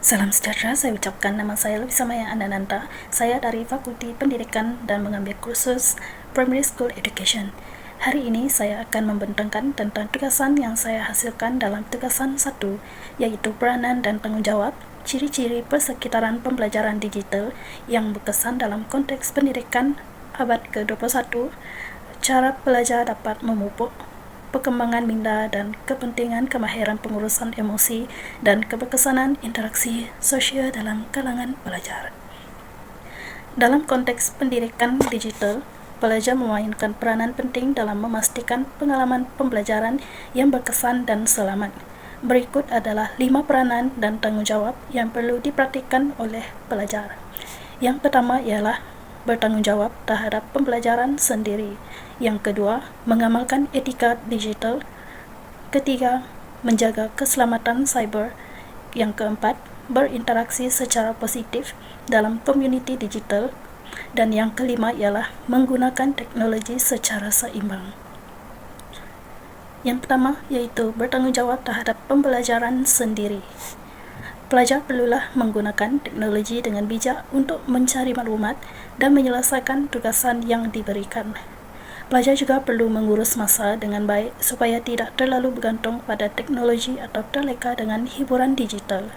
Salam sejahtera, saya ucapkan nama saya Lubisa Maya Andananta. Saya dari Fakulti Pendidikan dan mengambil kursus Primary School Education. Hari ini saya akan membentangkan tentang tugasan yang saya hasilkan dalam tugasan 1, yaitu peranan dan tanggungjawab, ciri-ciri persekitaran pembelajaran digital yang berkesan dalam konteks pendidikan abad ke-21, cara pelajar dapat memupuk perkembangan minda dan kepentingan kemahiran pengurusan emosi dan keberkesanan interaksi sosial dalam kalangan pelajar. Dalam konteks pendidikan digital, pelajar memainkan peranan penting dalam memastikan pengalaman pembelajaran yang berkesan dan selamat. Berikut adalah 5 peranan dan tanggungjawab yang perlu diperhatikan oleh pelajar. Yang pertama ialah bertanggungjawab terhadap pembelajaran sendiri. Yang kedua, mengamalkan etika digital. Ketiga, menjaga keselamatan cyber. Yang keempat, berinteraksi secara positif dalam komuniti digital. Dan yang kelima ialah menggunakan teknologi secara seimbang. Yang pertama yaitu bertanggungjawab terhadap pembelajaran sendiri. Pelajar perlulah menggunakan teknologi dengan bijak untuk mencari maklumat dan menyelesaikan tugasan yang diberikan. Pelajar juga perlu mengurus masa dengan baik supaya tidak terlalu bergantung pada teknologi atau terleka dengan hiburan digital.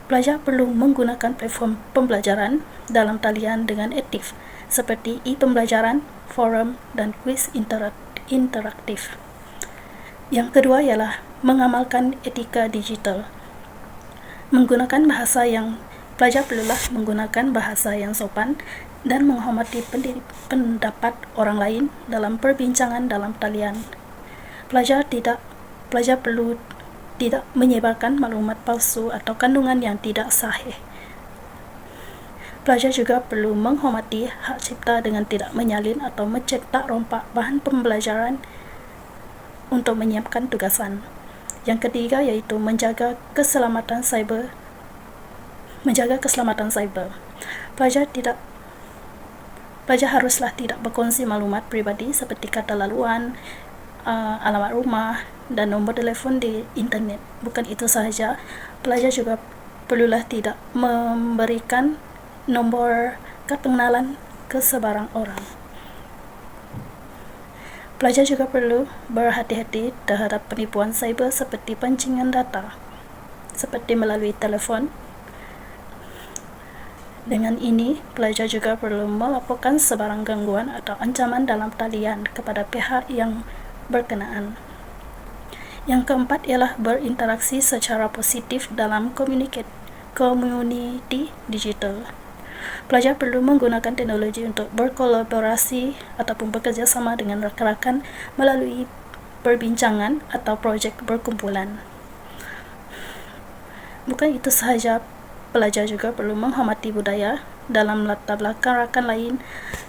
Pelajar perlu menggunakan platform pembelajaran dalam talian dengan aktif seperti e-pembelajaran, forum, dan kuis interaktif. Yang kedua ialah mengamalkan etika digital. Pelajar perlulah menggunakan bahasa yang sopan dan menghormati pendapat orang lain dalam perbincangan dalam talian. Pelajar perlu tidak menyebarkan maklumat palsu atau kandungan yang tidak sahih. Pelajar juga perlu menghormati hak cipta dengan tidak menyalin atau mencetak rompak bahan pembelajaran untuk menyiapkan tugasan. Yang ketiga yaitu menjaga keselamatan cyber. Pelajar haruslah tidak berkongsi maklumat pribadi seperti kata laluan, alamat rumah, dan nombor telefon di internet. Bukan itu sahaja, pelajar juga perlulah tidak memberikan nombor kad pengenalan ke sebarang orang. Pelajar juga perlu berhati-hati terhadap penipuan cyber seperti pancingan data, seperti melalui telefon. Dengan ini, pelajar juga perlu melaporkan sebarang gangguan atau ancaman dalam talian kepada pihak yang berkenaan. Yang keempat ialah berinteraksi secara positif dalam komuniti digital. Pelajar perlu menggunakan teknologi untuk berkolaborasi ataupun bekerjasama dengan rakan-rakan melalui perbincangan atau projek berkumpulan. Bukan itu sahaja, pelajar juga perlu menghormati budaya dalam latar belakang rakan lain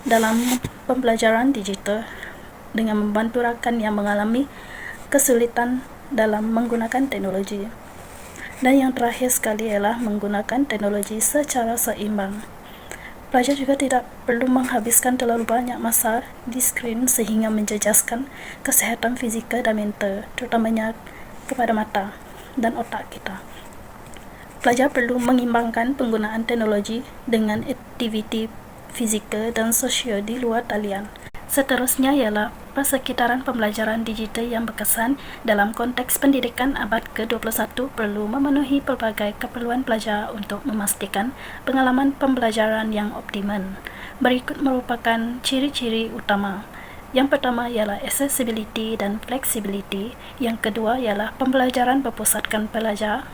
dalam pembelajaran digital dengan membantu rakan yang mengalami kesulitan dalam menggunakan teknologi. Dan yang terakhir sekali ialah menggunakan teknologi secara seimbang. Pelajar juga tidak perlu menghabiskan terlalu banyak masa di skrin sehingga menjejaskan kesihatan fizikal dan mental, terutamanya kepada mata dan otak kita. Pelajar perlu mengimbangkan penggunaan teknologi dengan aktiviti fizikal dan sosial di luar talian. Seterusnya ialah persekitaran pembelajaran digital yang berkesan dalam konteks pendidikan abad ke-21 perlu memenuhi pelbagai keperluan pelajar untuk memastikan pengalaman pembelajaran yang optimum. Berikut merupakan ciri-ciri utama. Yang pertama ialah accessibility dan flexibility. Yang kedua ialah pembelajaran berpusatkan pelajar.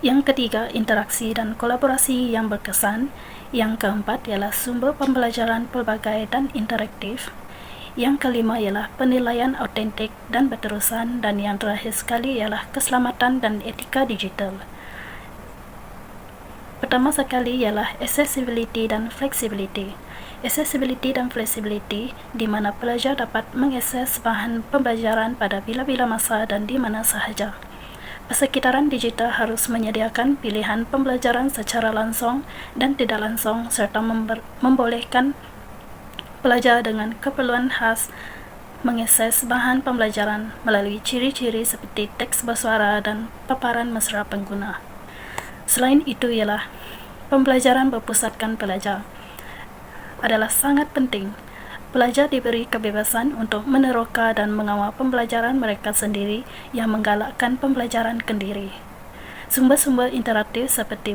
Yang ketiga, interaksi dan kolaborasi yang berkesan. Yang keempat ialah sumber pembelajaran pelbagai dan interaktif. Yang kelima ialah penilaian autentik dan berterusan. Dan yang terakhir sekali ialah keselamatan dan etika digital. Pertama sekali ialah accessibility dan flexibility. Accessibility dan flexibility di mana pelajar dapat mengakses bahan pembelajaran pada bila-bila masa dan di mana sahaja. Persekitaran digital harus menyediakan pilihan pembelajaran secara langsung dan tidak langsung serta membolehkan pelajar dengan keperluan khas mengakses bahan pembelajaran melalui ciri-ciri seperti teks bersuara dan paparan mesra pengguna. Selain itu ialah pembelajaran berpusatkan pelajar adalah sangat penting. Pelajar diberi kebebasan untuk meneroka dan mengawal pembelajaran mereka sendiri yang menggalakkan pembelajaran kendiri. Sumber-sumber interaktif seperti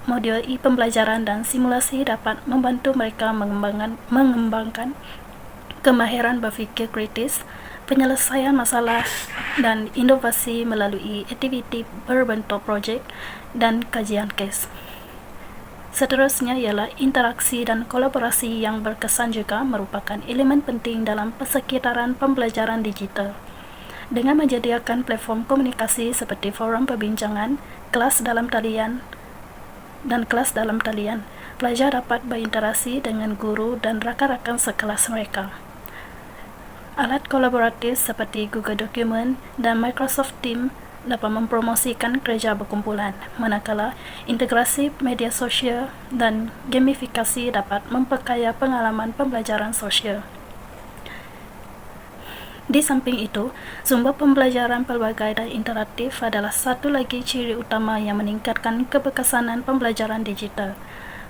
modul e-pembelajaran dan simulasi dapat membantu mereka mengembangkan kemahiran berfikir kritis, penyelesaian masalah dan inovasi melalui aktiviti berbentuk projek dan kajian kes. Seterusnya ialah interaksi dan kolaborasi yang berkesan juga merupakan elemen penting dalam persekitaran pembelajaran digital. Dengan menyediakan platform komunikasi seperti forum perbincangan, kelas dalam talian, pelajar dapat berinteraksi dengan guru dan rakan-rakan sekelas mereka. Alat kolaboratif seperti Google Document dan Microsoft Teams dapat mempromosikan kerja berkumpulan, manakala integrasi media sosial dan gamifikasi dapat memperkaya pengalaman pembelajaran sosial. Di samping itu, sumber pembelajaran pelbagai dan interaktif adalah satu lagi ciri utama yang meningkatkan keberkesanan pembelajaran digital.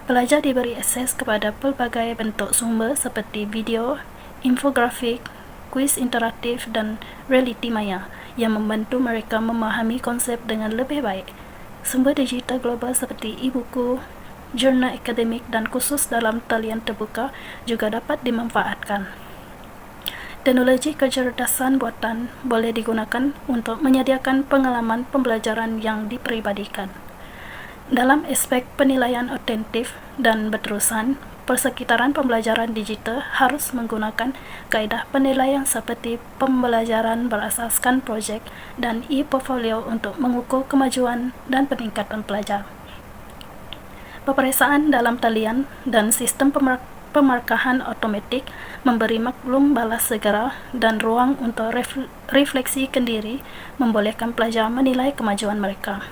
Pelajar diberi akses kepada pelbagai bentuk sumber seperti video, infografik, kuis interaktif dan realiti maya yang membantu mereka memahami konsep dengan lebih baik. Sumber digital global seperti e-buku, jurnal akademik dan kursus dalam talian terbuka juga dapat dimanfaatkan. Teknologi kecerdasan buatan boleh digunakan untuk menyediakan pengalaman pembelajaran yang diperibadikan. Dalam aspek penilaian otentik dan berterusan, persekitaran pembelajaran digital harus menggunakan kaedah penilaian seperti pembelajaran berasaskan projek dan e-portfolio untuk mengukur kemajuan dan peningkatan pelajar. Peperiksaan dalam talian dan sistem pemarkahan otomatik memberi maklum balas segera dan ruang untuk refleksi kendiri membolehkan pelajar menilai kemajuan mereka.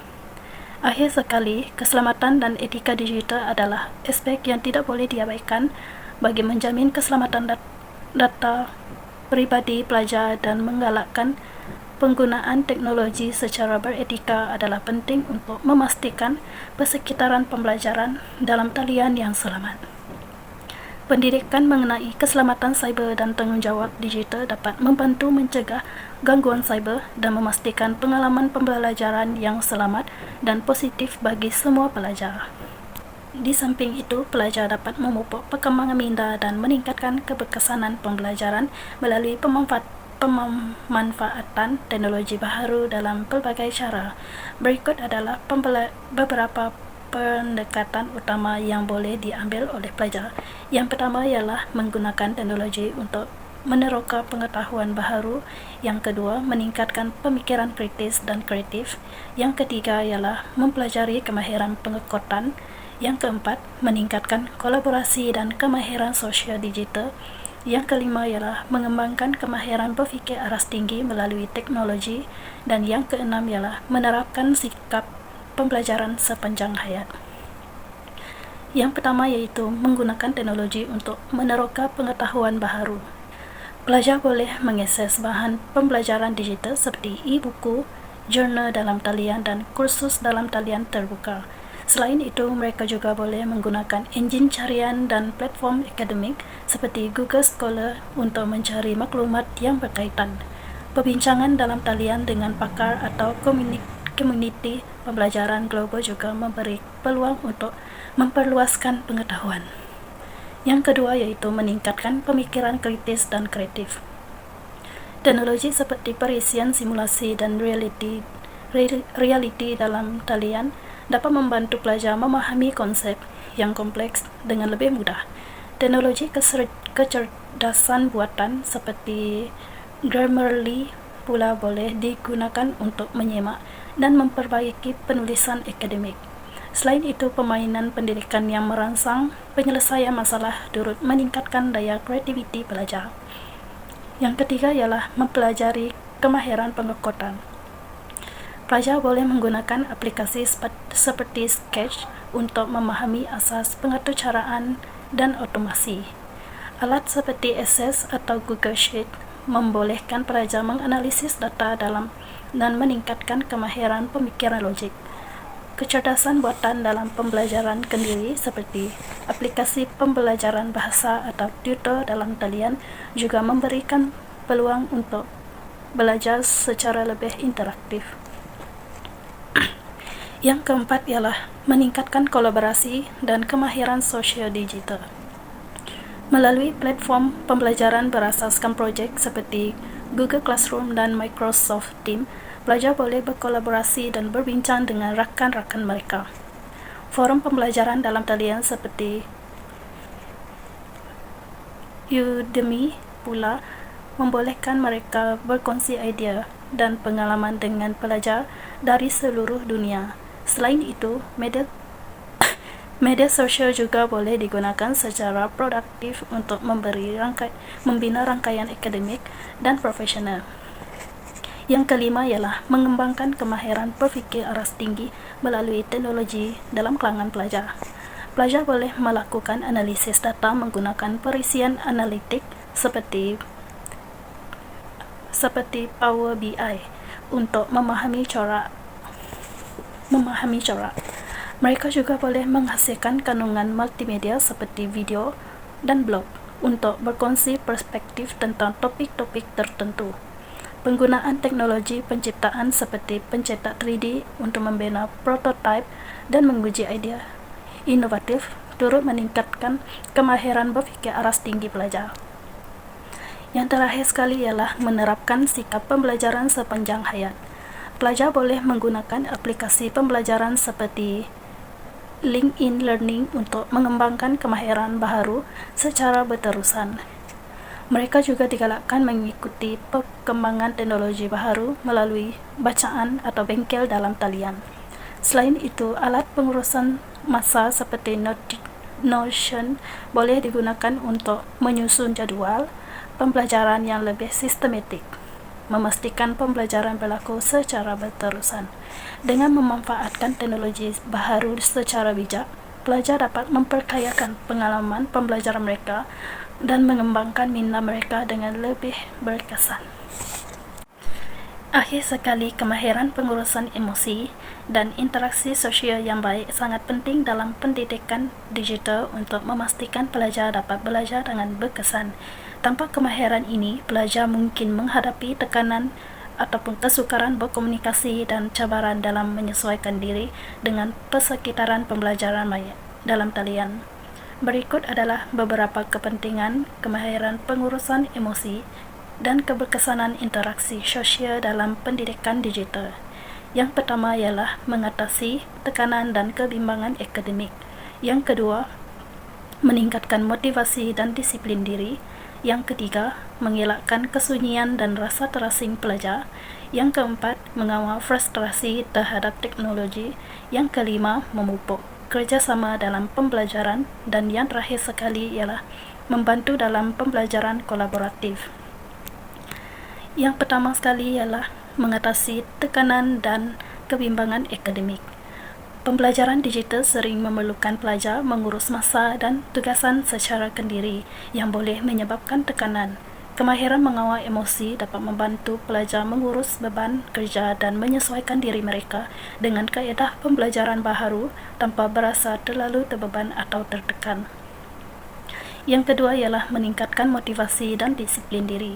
Akhir sekali, keselamatan dan etika digital adalah aspek yang tidak boleh diabaikan bagi menjamin keselamatan data pribadi pelajar dan menggalakkan penggunaan teknologi secara beretika adalah penting untuk memastikan persekitaran pembelajaran dalam talian yang selamat. Pendidikan mengenai keselamatan cyber dan tanggungjawab digital dapat membantu mencegah gangguan cyber dan memastikan pengalaman pembelajaran yang selamat dan positif bagi semua pelajar. Di samping itu, pelajar dapat memupuk perkembangan minda dan meningkatkan keberkesanan pembelajaran melalui pemanfaatan teknologi baharu dalam pelbagai cara. Berikut adalah beberapa pendekatan utama yang boleh diambil oleh pelajar. Yang pertama ialah menggunakan teknologi untuk meneroka pengetahuan baharu. Yang kedua, meningkatkan pemikiran kritis dan kreatif. Yang ketiga ialah mempelajari kemahiran pengekotan. Yang keempat, meningkatkan kolaborasi dan kemahiran sosial digital. Yang kelima ialah mengembangkan kemahiran berfikir aras tinggi melalui teknologi. Dan yang keenam ialah menerapkan sikap pembelajaran sepanjang hayat. Yang pertama iaitu menggunakan teknologi untuk meneroka pengetahuan baharu. Pelajar boleh mengakses bahan pembelajaran digital seperti e-buku, jurnal dalam talian dan kursus dalam talian terbuka. Selain itu, mereka juga boleh menggunakan enjin carian dan platform akademik seperti Google Scholar untuk mencari maklumat yang berkaitan. Perbincangan dalam talian dengan pakar atau komuniti pembelajaran global juga memberi peluang untuk memperluaskan pengetahuan. Yang kedua iaitu meningkatkan pemikiran kritis dan kreatif. Teknologi seperti perisian simulasi dan reality dalam talian dapat membantu pelajar memahami konsep yang kompleks dengan lebih mudah. Teknologi kecerdasan buatan seperti Grammarly pula boleh digunakan untuk menyemak dan memperbaiki penulisan akademik. Selain itu, permainan pendidikan yang merangsang penyelesaian masalah turut meningkatkan daya kreativiti pelajar. Yang ketiga ialah mempelajari kemahiran pengekotan. Pelajar boleh menggunakan aplikasi seperti Sketch untuk memahami asas pengaturcaraan dan otomasi. Alat seperti Access atau Google Sheet membolehkan pelajar menganalisis data dalam dan meningkatkan kemahiran pemikiran logik. Kecerdasan buatan dalam pembelajaran kendiri seperti aplikasi pembelajaran bahasa atau tutor dalam talian juga memberikan peluang untuk belajar secara lebih interaktif. Yang keempat ialah meningkatkan kolaborasi dan kemahiran sosial digital. Melalui platform pembelajaran berasaskan projek seperti Google Classroom dan Microsoft Teams, pelajar boleh berkolaborasi dan berbincang dengan rakan-rakan mereka. Forum pembelajaran dalam talian seperti Udemy pula membolehkan mereka berkongsi idea dan pengalaman dengan pelajar dari seluruh dunia. Selain itu, media sosial juga boleh digunakan secara produktif untuk membina rangkaian akademik dan profesional. Yang kelima ialah mengembangkan kemahiran berfikir aras tinggi melalui teknologi dalam kalangan pelajar. Pelajar boleh melakukan analisis data menggunakan perisian analitik seperti Power BI untuk memahami corak. Mereka juga boleh menghasilkan kandungan multimedia seperti video dan blog untuk berkongsi perspektif tentang topik-topik tertentu. Penggunaan teknologi penciptaan seperti pencetak 3D untuk membina prototipe dan menguji idea inovatif turut meningkatkan kemahiran berfikir aras tinggi pelajar. Yang terakhir sekali ialah menerapkan sikap pembelajaran sepanjang hayat. Pelajar boleh menggunakan aplikasi pembelajaran seperti LinkedIn Learning untuk mengembangkan kemahiran baharu secara berterusan. Mereka juga digalakkan mengikuti perkembangan teknologi baharu melalui bacaan atau bengkel dalam talian. Selain itu, alat pengurusan masa seperti Notion boleh digunakan untuk menyusun jadual pembelajaran yang lebih sistematik, memastikan pembelajaran berlaku secara berterusan. Dengan memanfaatkan teknologi baharu secara bijak, pelajar dapat memperkayakan pengalaman pembelajaran mereka dan mengembangkan minda mereka dengan lebih berkesan. Akhir sekali, kemahiran pengurusan emosi dan interaksi sosial yang baik sangat penting dalam pendidikan digital untuk memastikan pelajar dapat belajar dengan berkesan. Tanpa kemahiran ini, pelajar mungkin menghadapi tekanan ataupun kesukaran berkomunikasi dan cabaran dalam menyesuaikan diri dengan persekitaran pembelajaran dalam talian. Berikut adalah beberapa kepentingan kemahiran pengurusan emosi dan keberkesanan interaksi sosial dalam pendidikan digital. Yang pertama ialah mengatasi tekanan dan kebimbangan akademik. Yang kedua, meningkatkan motivasi dan disiplin diri. Yang ketiga, mengelakkan kesunyian dan rasa terasing pelajar. Yang keempat, mengawal frustrasi terhadap teknologi. Yang kelima, memupuk kerjasama dalam pembelajaran. Dan yang terakhir sekali ialah membantu dalam pembelajaran kolaboratif. Yang pertama sekali ialah mengatasi tekanan dan kebimbangan akademik. Pembelajaran digital sering memerlukan pelajar mengurus masa dan tugasan secara kendiri yang boleh menyebabkan tekanan. Kemahiran mengawal emosi dapat membantu pelajar mengurus beban kerja dan menyesuaikan diri mereka dengan kaedah pembelajaran baharu tanpa berasa terlalu terbeban atau tertekan. Yang kedua ialah meningkatkan motivasi dan disiplin diri.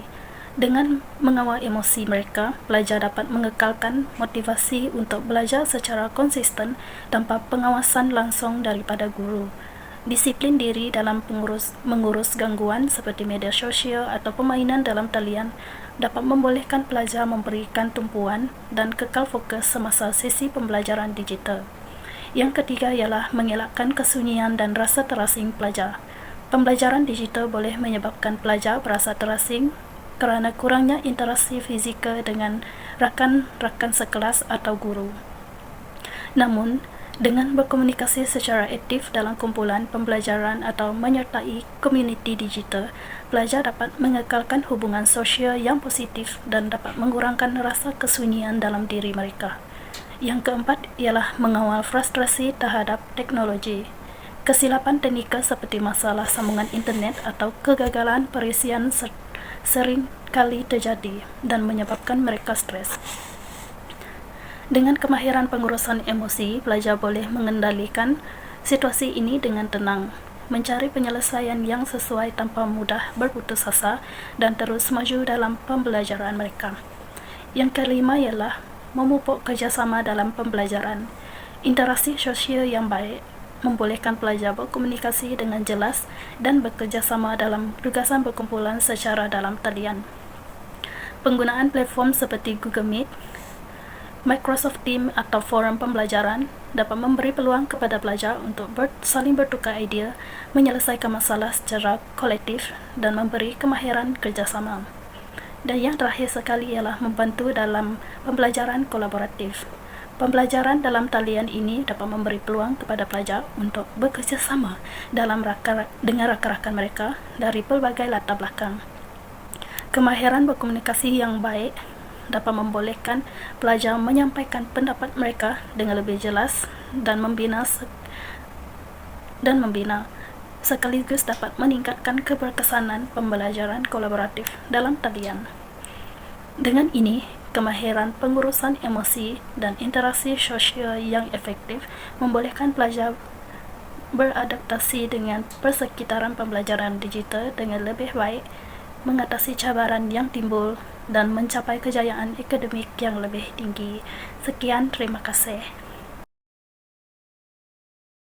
Dengan mengawal emosi mereka, pelajar dapat mengekalkan motivasi untuk belajar secara konsisten tanpa pengawasan langsung daripada guru. Disiplin diri dalam mengurus gangguan seperti media sosial atau permainan dalam talian dapat membolehkan pelajar memberikan tumpuan dan kekal fokus semasa sesi pembelajaran digital. Yang ketiga ialah mengelakkan kesunyian dan rasa terasing pelajar. Pembelajaran digital boleh menyebabkan pelajar berasa terasing kerana kurangnya interaksi fizikal dengan rakan-rakan sekelas atau guru. Namun, dengan berkomunikasi secara aktif dalam kumpulan pembelajaran atau menyertai komuniti digital, pelajar dapat mengekalkan hubungan sosial yang positif dan dapat mengurangkan rasa kesunyian dalam diri mereka. Yang keempat ialah mengawal frustrasi terhadap teknologi. Kesilapan teknikal seperti masalah sambungan internet atau kegagalan perisian sering kali terjadi dan menyebabkan mereka stres. Dengan kemahiran pengurusan emosi, pelajar boleh mengendalikan situasi ini dengan tenang, mencari penyelesaian yang sesuai tanpa mudah berputus asa, dan terus maju dalam pembelajaran mereka. Yang kelima ialah memupuk kerjasama dalam pembelajaran. Interaksi sosial yang baik membolehkan pelajar berkomunikasi dengan jelas dan bekerjasama dalam tugasan berkumpulan secara dalam talian. Penggunaan platform seperti Google Meet, Microsoft Teams atau forum pembelajaran dapat memberi peluang kepada pelajar untuk saling bertukar idea, menyelesaikan masalah secara kolektif dan memberi kemahiran kerjasama. Dan yang terakhir sekali ialah membantu dalam pembelajaran kolaboratif. Pembelajaran dalam talian ini dapat memberi peluang kepada pelajar untuk bekerjasama dengan rakan-rakan mereka dari pelbagai latar belakang. Kemahiran berkomunikasi yang baik dapat membolehkan pelajar menyampaikan pendapat mereka dengan lebih jelas dan membina sekaligus dapat meningkatkan keberkesanan pembelajaran kolaboratif dalam talian. Dengan ini, kemahiran pengurusan emosi dan interaksi sosial yang efektif membolehkan pelajar beradaptasi dengan persekitaran pembelajaran digital dengan lebih baik, mengatasi cabaran yang timbul, dan mencapai kejayaan akademik yang lebih tinggi. Sekian, terima kasih.